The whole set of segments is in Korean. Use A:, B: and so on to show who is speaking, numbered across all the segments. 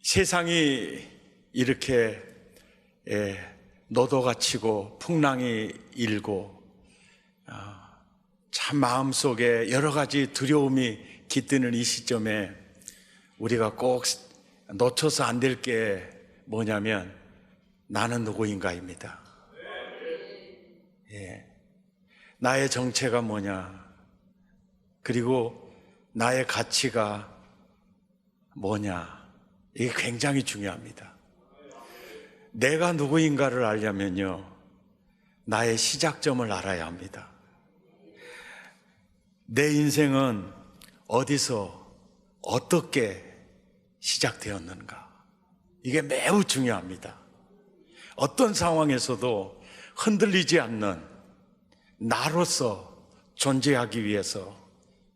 A: 세상이 이렇게 노도가 치고 풍랑이 일고 참 마음속에 여러 가지 두려움이 깃드는 이 시점에 우리가 꼭 놓쳐서 안 될 게 뭐냐면 나는 누구인가입니다. 나의 정체가 뭐냐, 그리고 나의 가치가 뭐냐, 이게 굉장히 중요합니다. 내가 누구인가를 알려면요, 나의 시작점을 알아야 합니다. 내 인생은 어디서 어떻게 시작되었는가, 이게 매우 중요합니다. 어떤 상황에서도 흔들리지 않는 나로서 존재하기 위해서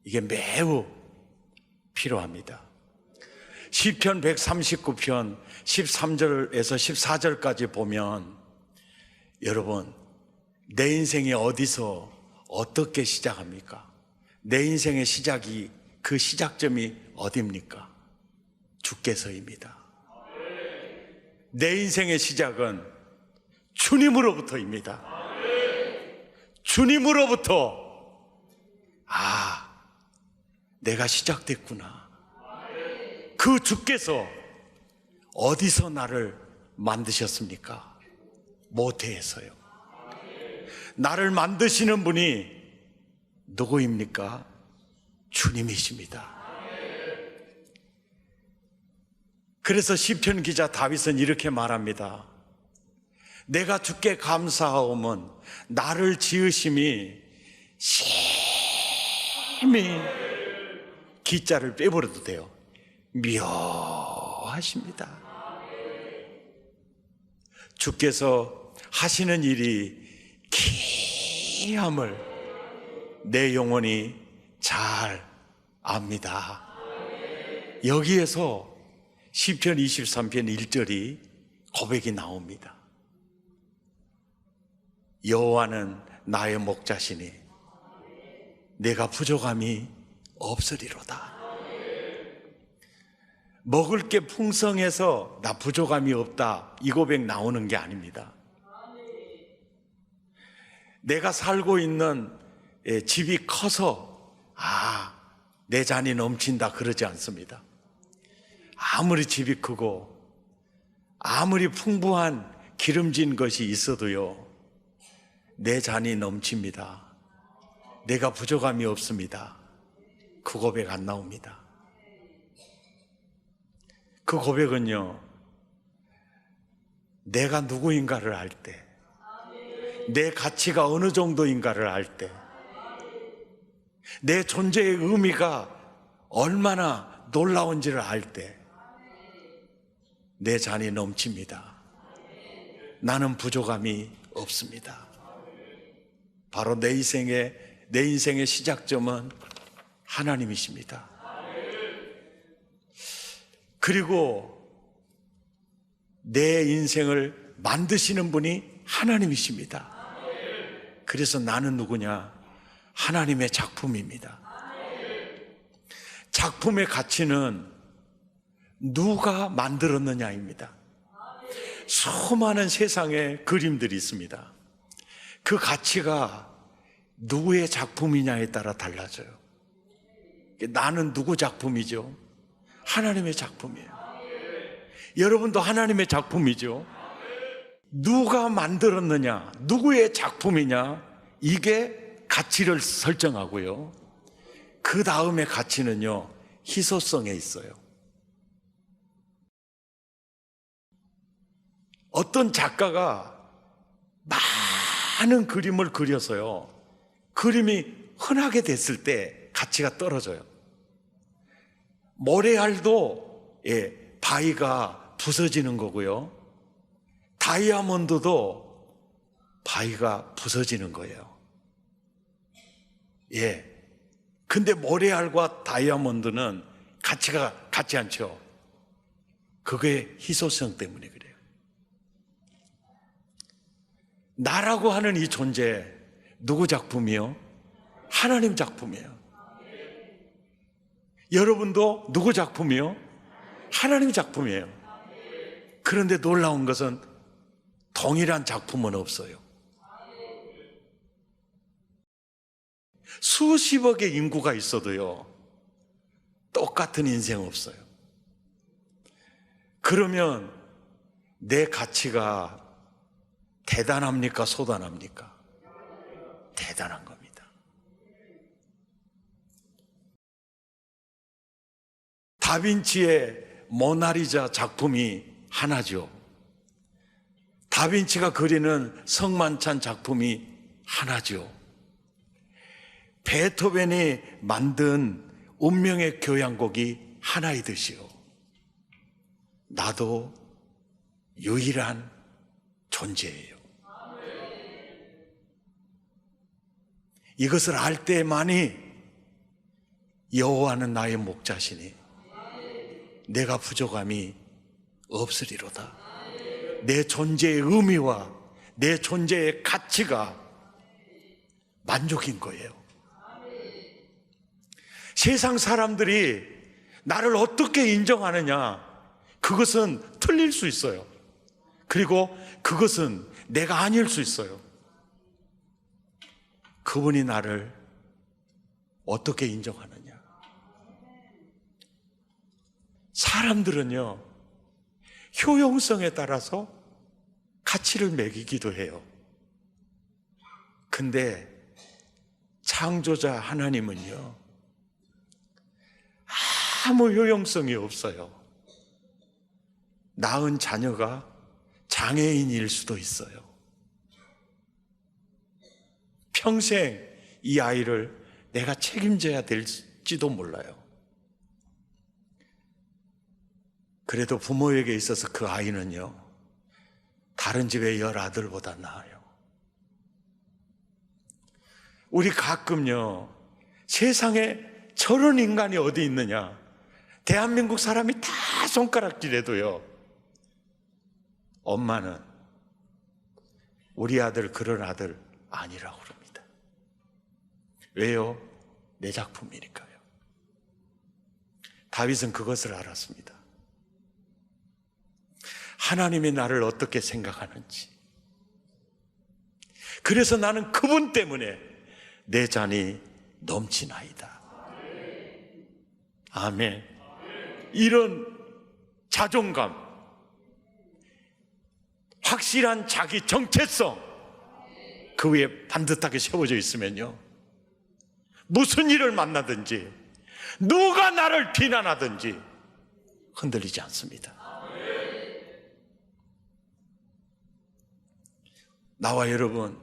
A: 이게 매우 필요합니다. 시편 139편 13절에서 14절까지 보면 여러분, 내 인생이 어디서 어떻게 시작합니까? 내 인생의 시작이, 그 시작점이 어디입니까? 주께서입니다. 내 인생의 시작은 주님으로부터입니다. 주님으로부터 내가 시작됐구나. 그 주께서 어디서 나를 만드셨습니까? 모태에서요. 나를 만드시는 분이 누구입니까? 주님이십니다. 그래서 시편 기자 다윗은 이렇게 말합니다. 내가 주께 감사하오면 나를 지으심이 심히, 기자를 빼버려도 돼요, 묘하십니다. 주께서 하시는 일이 기함을 내 영혼이 잘 압니다. 여기에서 시편 23편 1절이 고백이 나옵니다. 여호와는 나의 목자시니 내가 부족함이 없으리로다. 먹을 게 풍성해서 나 부족함이 없다, 이 고백 나오는 게 아닙니다. 내가 살고 있는 집이 커서 내 잔이 넘친다, 그러지 않습니다. 아무리 집이 크고 아무리 풍부한 기름진 것이 있어도요, 내 잔이 넘칩니다. 내가 부족함이 없습니다. 그 고백 안 나옵니다. 그 고백은요, 내가 누구인가를 알 때, 내 가치가 어느 정도인가를 알 때, 내 존재의 의미가 얼마나 놀라운지를 알 때 내 잔이 넘칩니다. 나는 부족함이 없습니다. 바로 내 인생의 시작점은 하나님이십니다. 그리고 내 인생을 만드시는 분이 하나님이십니다. 그래서 나는 누구냐? 하나님의 작품입니다. 작품의 가치는 누가 만들었느냐입니다. 수많은 세상에 그림들이 있습니다. 그 가치가 누구의 작품이냐에 따라 달라져요. 나는 누구 작품이죠? 하나님의 작품이에요. 여러분도 하나님의 작품이죠. 누가 만들었느냐, 누구의 작품이냐, 이게 가치를 설정하고요, 그 다음에 가치는요, 희소성에 있어요. 어떤 작가가 많은 그림을 그려서요, 그림이 흔하게 됐을 때 가치가 떨어져요. 모래알도 바위가 부서지는 거고요, 다이아몬드도 바위가 부서지는 거예요. 근데 모래알과 다이아몬드는 가치가 같지 않죠. 그게 희소성 때문에 그래요. 나라고 하는 이 존재, 누구 작품이요? 하나님 작품이에요. 여러분도 누구 작품이요? 하나님 작품이에요. 그런데 놀라운 것은 동일한 작품은 없어요. 수십억의 인구가 있어도요, 똑같은 인생 없어요. 그러면 내 가치가 대단합니까? 소단합니까? 대단한 겁니다. 다빈치의 모나리자 작품이 하나죠. 다빈치가 그리는 성만찬 작품이 하나죠. 베토벤이 만든 운명의 교향곡이 하나이듯이요, 나도 유일한 존재예요. 이것을 알 때만이 여호와는 나의 목자시니 내가 부족함이 없으리로다. 내 존재의 의미와 내 존재의 가치가 만족인 거예요. 세상 사람들이 나를 어떻게 인정하느냐, 그것은 틀릴 수 있어요. 그리고 그것은 내가 아닐 수 있어요. 그분이 나를 어떻게 인정하느냐. 사람들은요, 효용성에 따라서 가치를 매기기도 해요. 근데 창조자 하나님은요, 아무 효용성이 없어요. 낳은 자녀가 장애인일 수도 있어요. 평생 이 아이를 내가 책임져야 될지도 몰라요. 그래도 부모에게 있어서 그 아이는요, 다른 집의 10아들보다 나아요. 우리 가끔요, 세상에 저런 인간이 어디 있느냐, 대한민국 사람이 다 손가락질해도요, 엄마는 우리 아들 그런 아들 아니라고 그럽니다. 왜요? 내 작품이니까요. 다윗은 그것을 알았습니다. 하나님이 나를 어떻게 생각하는지. 그래서 나는 그분 때문에 내 잔이 넘치나이다. 아멘. 이런 자존감, 확실한 자기 정체성, 그 위에 반듯하게 세워져 있으면요, 무슨 일을 만나든지 누가 나를 비난하든지 흔들리지 않습니다. 나와 여러분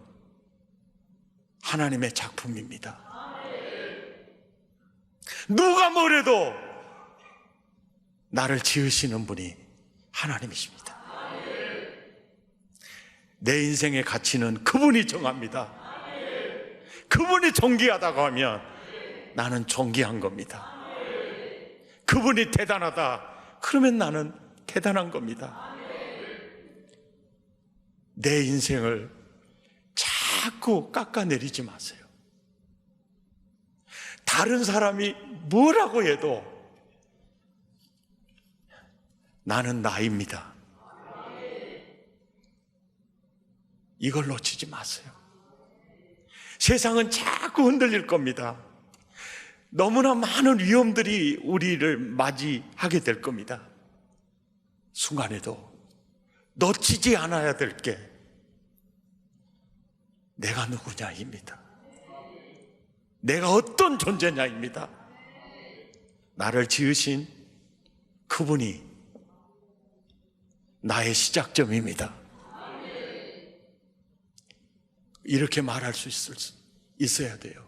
A: 하나님의 작품입니다. 누가 뭐래도 나를 지으시는 분이 하나님이십니다. 내 인생의 가치는 그분이 정합니다. 그분이 존귀하다고 하면 나는 존귀한 겁니다. 그분이 대단하다 그러면 나는 대단한 겁니다. 내 인생을 자꾸 깎아내리지 마세요. 다른 사람이 뭐라고 해도 나는 나입니다. 이걸 놓치지 마세요. 세상은 자꾸 흔들릴 겁니다. 너무나 많은 위험들이 우리를 맞이하게 될 겁니다. 순간에도 놓치지 않아야 될 게 내가 누구냐입니다. 내가 어떤 존재냐입니다. 나를 지으신 그분이 나의 시작점입니다. 이렇게 말할 수 있어야 돼요.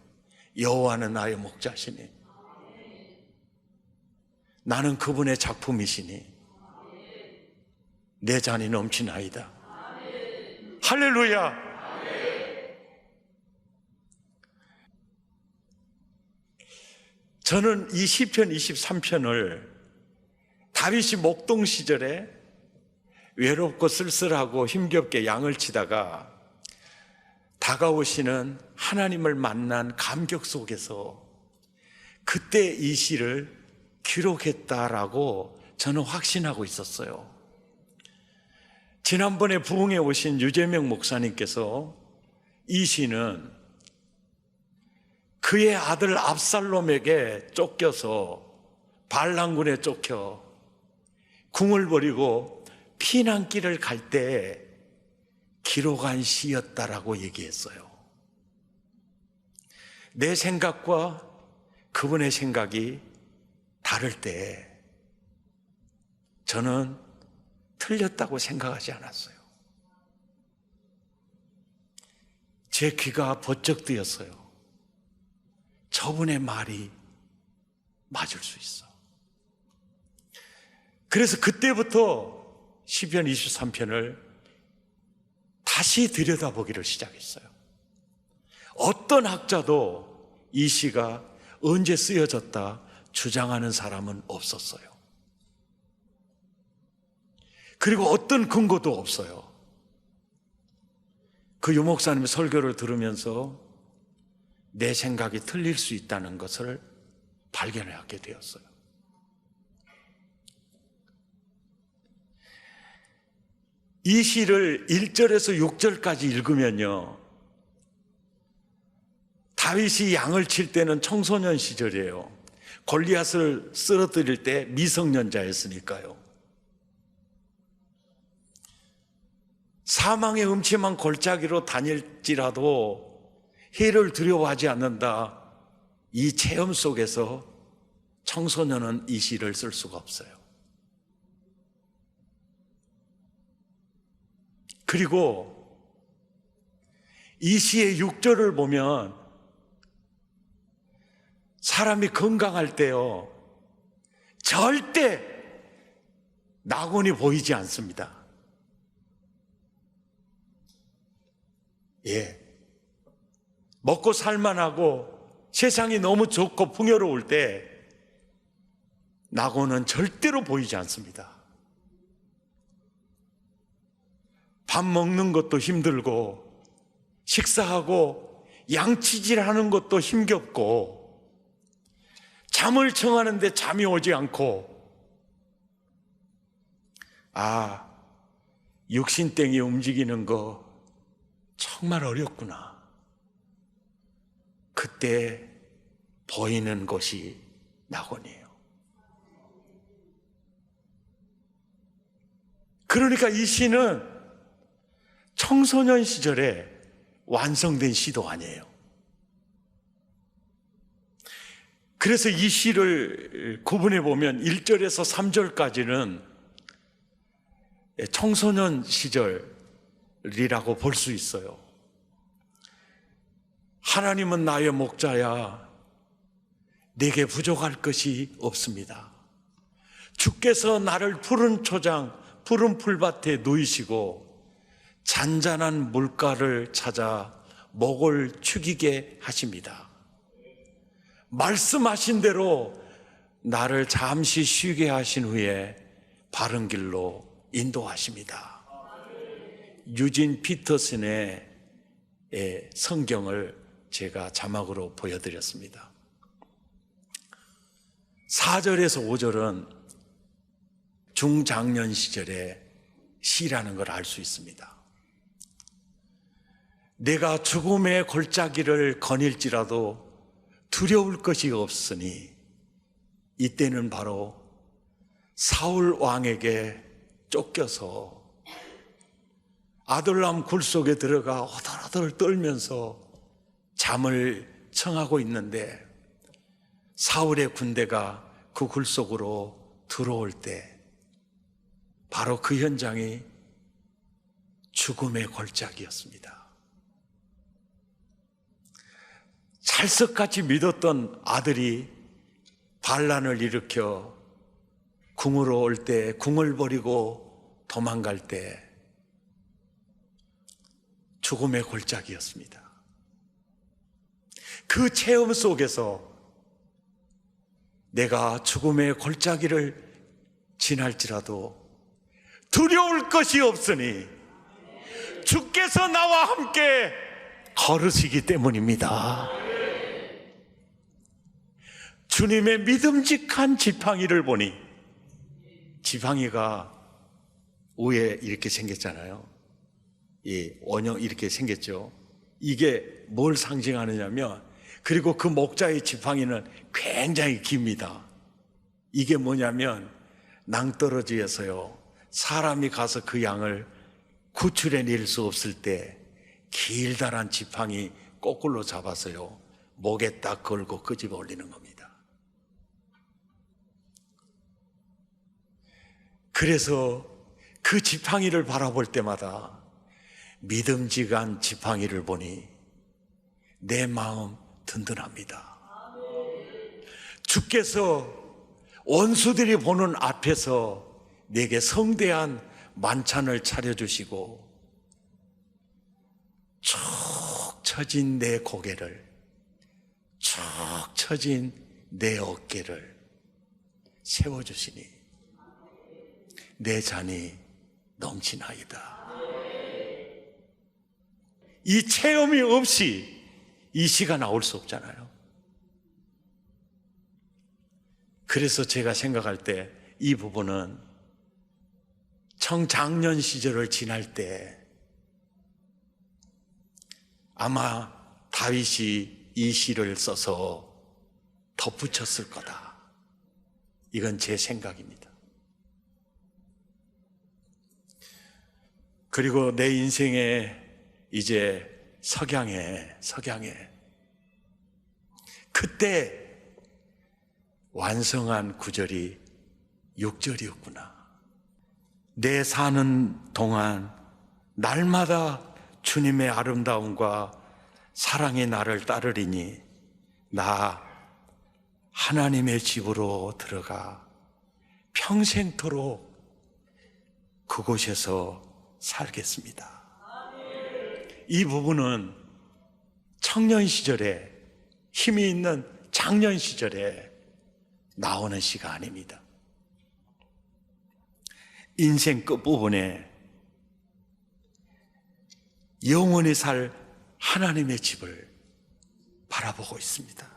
A: 여호와는 나의 목자시니 나는 그분의 작품이시니 내 잔이 넘치나이다. 할렐루야. 저는 이 시편 23편을 다윗이 목동 시절에 외롭고 쓸쓸하고 힘겹게 양을 치다가 다가오시는 하나님을 만난 감격 속에서 그때 이 시를 기록했다라고 저는 확신하고 있었어요. 지난번에 부흥에 오신 유재명 목사님께서 이 시는 그의 아들 압살롬에게 쫓겨서 반란군에 쫓겨 궁을 버리고 피난길을 갈 때 기록한 시였다라고 얘기했어요. 내 생각과 그분의 생각이 다를 때 저는 틀렸다고 생각하지 않았어요. 제 귀가 번쩍 뜨였어요. 저분의 말이 맞을 수 있어. 그래서 그때부터 시편 23편을 다시 들여다보기를 시작했어요. 어떤 학자도 이 시가 언제 쓰여졌다 주장하는 사람은 없었어요. 그리고 어떤 근거도 없어요. 그 유목사님의 설교를 들으면서 내 생각이 틀릴 수 있다는 것을 발견하게 되었어요. 이 시를 1절에서 6절까지 읽으면요, 다윗이 양을 칠 때는 청소년 시절이에요. 골리앗을 쓰러뜨릴 때 미성년자였으니까요. 사망의 음침한 골짜기로 다닐지라도 해를 두려워하지 않는다. 이 체험 속에서 청소년은 이 시를 쓸 수가 없어요. 그리고 이 시의 6절을 보면 사람이 건강할 때요, 절대 낙원이 보이지 않습니다. 예. 먹고 살만하고 세상이 너무 좋고 풍요로울 때 낙원은 절대로 보이지 않습니다. 밥 먹는 것도 힘들고 식사하고 양치질하는 것도 힘겹고 잠을 청하는데 잠이 오지 않고, 육신땡이 움직이는 거 정말 어렵구나. 그때 보이는 것이 낙원이에요. 그러니까 이 시는 청소년 시절에 완성된 시도 아니에요. 그래서 이 시를 구분해 보면 1절에서 3절까지는 청소년 시절이라고 볼 수 있어요. 하나님은 나의 목자야, 내게 부족할 것이 없습니다. 주께서 나를 푸른 초장, 푸른 풀밭에 누이시고 잔잔한 물가를 찾아 목을 축이게 하십니다. 말씀하신 대로 나를 잠시 쉬게 하신 후에 바른 길로 인도하십니다. 유진 피터슨의 성경을 제가 자막으로 보여드렸습니다. 4절에서 5절은 중장년 시절의 시라는 걸 알 수 있습니다. 내가 죽음의 골짜기를 거닐지라도 두려울 것이 없으니, 이때는 바로 사울 왕에게 쫓겨서 아둘람 굴 속에 들어가 오들오들 떨면서 잠을 청하고 있는데 사울의 군대가 그 굴 속으로 들어올 때 바로 그 현장이 죽음의 골짜기였습니다. 찰석같이 믿었던 아들이 반란을 일으켜 궁으로 올 때, 궁을 버리고 도망갈 때 죽음의 골짜기였습니다. 그 체험 속에서 내가 죽음의 골짜기를 지날지라도 두려울 것이 없으니 주께서 나와 함께 걸으시기 때문입니다. 주님의 믿음직한 지팡이를 보니 지팡이가 위에 이렇게 생겼잖아요. 이 원형 이렇게 생겼죠. 이게 뭘 상징하느냐면, 그리고 그 목자의 지팡이는 굉장히 깁니다. 이게 뭐냐면 낭떠러지에서요, 사람이 가서 그 양을 구출해 낼 수 없을 때 길다란 지팡이 거꾸로 잡아서요, 목에 딱 걸고 끄집어 올리는 겁니다. 그래서 그 지팡이를 바라볼 때마다 믿음직한 지팡이를 보니 내 마음 든든합니다. 주께서 원수들이 보는 앞에서 내게 성대한 만찬을 차려주시고 축 처진 내 고개를, 축 처진 내 어깨를 세워주시니 내 잔이 넘치나이다. 이 체험이 없이 이 시가 나올 수 없잖아요. 그래서 제가 생각할 때 이 부분은 청장년 시절을 지날 때 아마 다윗이 이 시를 써서 덧붙였을 거다. 이건 제 생각입니다. 그리고 내 인생에 이제 석양에 그때 완성한 구절이 6절이었구나. 내 사는 동안 날마다 주님의 아름다움과 사랑이 나를 따르리니 나 하나님의 집으로 들어가 평생토록 그곳에서 살겠습니다. 이 부분은 청년 시절에, 힘이 있는 장년 시절에 나오는 시가 아닙니다. 인생 끝부분에 영원히 살 하나님의 집을 바라보고 있습니다.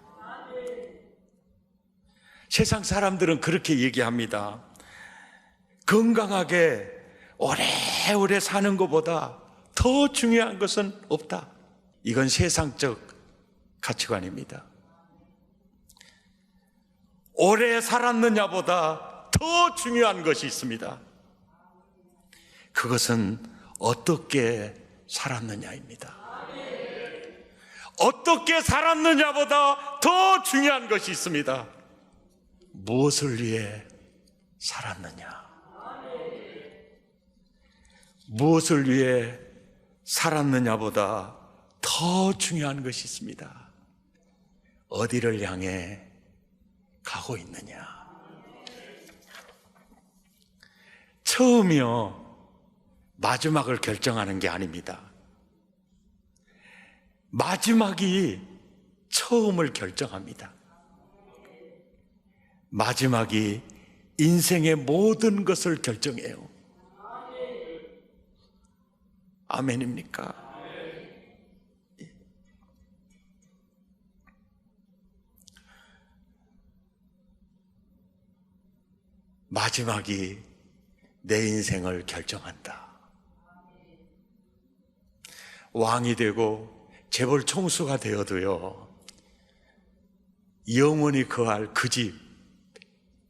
A: 세상 사람들은 그렇게 얘기합니다. 건강하게 오래오래 사는 것보다 더 중요한 것은 없다. 이건 세상적 가치관입니다. 오래 살았느냐보다 더 중요한 것이 있습니다. 그것은 어떻게 살았느냐입니다. 어떻게 살았느냐보다 더 중요한 것이 있습니다. 무엇을 위해 살았느냐? 무엇을 위해 살았느냐보다 더 중요한 것이 있습니다. 어디를 향해 가고 있느냐? 처음이요, 마지막을 결정하는 게 아닙니다. 마지막이 처음을 결정합니다. 마지막이 인생의 모든 것을 결정해요. 아멘입니까? 마지막이 내 인생을 결정한다. 왕이 되고 재벌 총수가 되어도요, 영원히 거할 그 집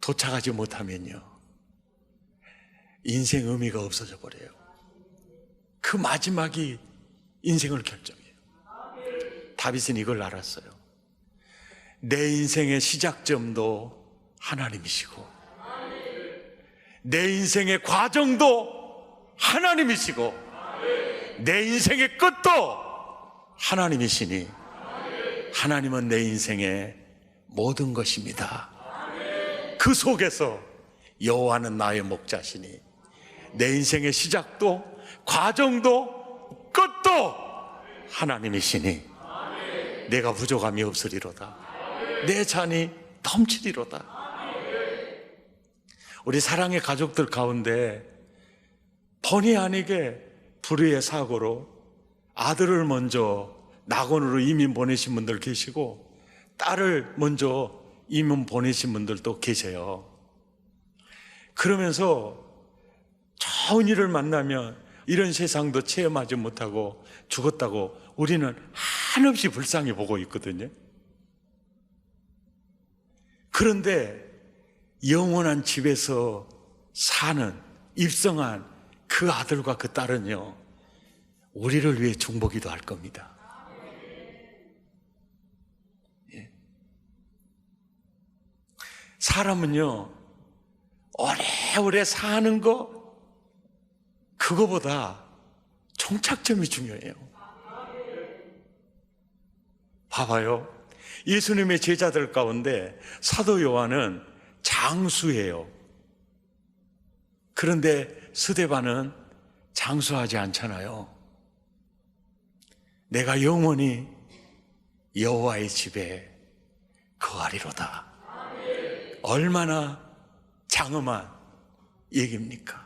A: 도착하지 못하면요, 인생 의미가 없어져 버려요. 그 마지막이 인생을 결정해요. 다윗은 이걸 알았어요. 내 인생의 시작점도 하나님이시고 내 인생의 과정도 하나님이시고 내 인생의 끝도 하나님이시니 하나님은 내 인생의 모든 것입니다. 그 속에서 여호와는 나의 목자시니 내 인생의 시작도 과정도 끝도 하나님이시니 내가 부족함이 없으리로다. 내 잔이 넘치리로다. 우리 사랑의 가족들 가운데 본의 아니게 불의의 사고로 아들을 먼저 낙원으로 이민 보내신 분들 계시고 딸을 먼저 이민 보내신 분들도 계세요. 그러면서 좋은 일을 만나면 이런 세상도 체험하지 못하고 죽었다고 우리는 한없이 불쌍히 보고 있거든요. 그런데 영원한 집에서 사는 입성한 그 아들과 그 딸은요, 우리를 위해 중보기도 할 겁니다. 예. 사람은요, 오래오래 사는 거, 그거보다 종착점이 중요해요. 봐봐요. 예수님의 제자들 가운데 사도 요한은 장수예요. 그런데 스데반은 장수하지 않잖아요. 내가 영원히 여호와의 집에 거하리로다. 얼마나 장엄한 얘기입니까?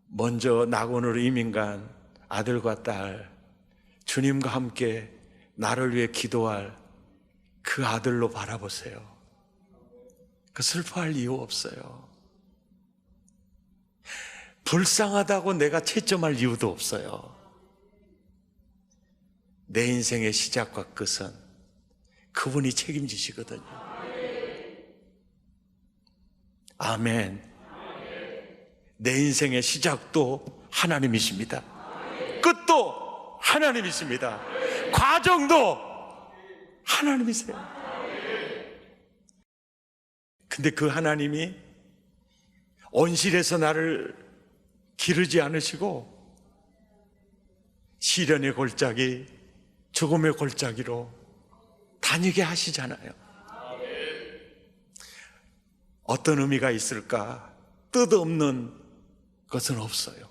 A: 먼저 낙원으로 이민 간 아들과 딸, 주님과 함께 나를 위해 기도할 그 아들로 바라보세요. 그 슬퍼할 이유 없어요. 불쌍하다고 내가 채점할 이유도 없어요. 내 인생의 시작과 끝은 그분이 책임지시거든요. 아멘. 내 인생의 시작도 하나님이십니다. 끝도 하나님이십니다. 과정도 하나님이세요. 근데 그 하나님이 온실에서 나를 기르지 않으시고 시련의 골짜기, 죽음의 골짜기로 다니게 하시잖아요. 어떤 의미가 있을까? 뜻없는 것은 없어요.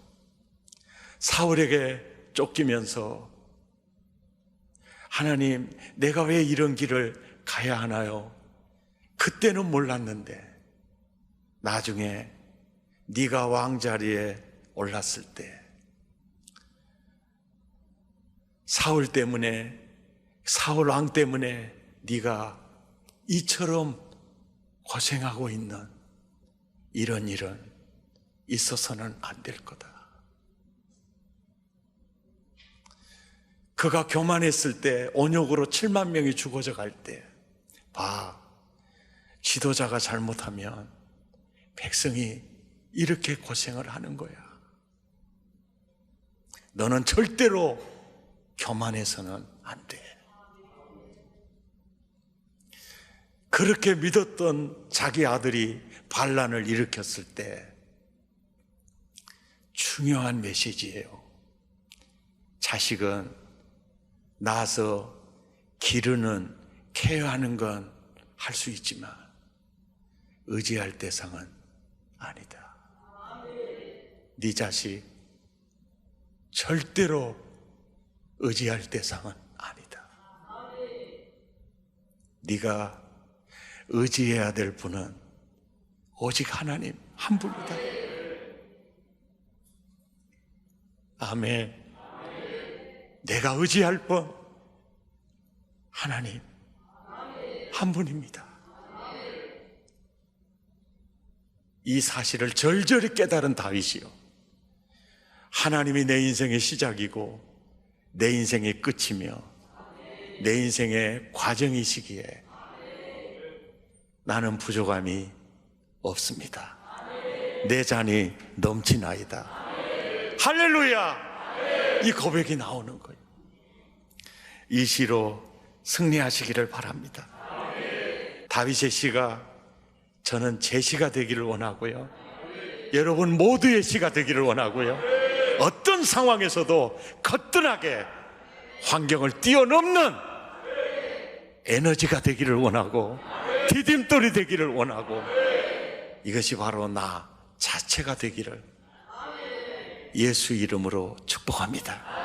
A: 사울에게 쫓기면서 하나님, 내가 왜 이런 길을 가야 하나요? 그때는 몰랐는데 나중에 네가 왕자리에 올랐을 때 사울 때문에, 사울 왕 때문에 네가 이처럼 고생하고 있는 이런 일은 있어서는 안 될 거다. 그가 교만했을 때, 온욕으로 7만 명이 죽어져 갈 때, 봐, 지도자가 잘못하면 백성이 이렇게 고생을 하는 거야. 너는 절대로 교만해서는 안 돼. 그렇게 믿었던 자기 아들이 반란을 일으켰을 때 중요한 메시지예요. 자식은 낳아서 기르는, 케어하는 건 할 수 있지만 의지할 대상은 아니다. 네 자식 절대로 의지할 대상은 아니다. 네가 의지해야 될 분은 오직 하나님 한 분이다. 아멘. 내가 의지할 분 하나님 한 분입니다. 이 사실을 절절히 깨달은 다윗이요, 하나님이 내 인생의 시작이고 내 인생의 끝이며 내 인생의 과정이시기에 나는 부족함이 없습니다. 내 잔이 넘치나이다. 할렐루야! 이 고백이 나오는 거예요. 이 시로 승리하시기를 바랍니다. 다윗의 시가 저는 제 시가 되기를 원하고요, 여러분 모두의 시가 되기를 원하고요, 어떤 상황에서도 거뜬하게 환경을 뛰어넘는 에너지가 되기를 원하고 디딤돌이 되기를 원하고, 이것이 바로 나 자체가 되기를 예수 이름으로 축복합니다.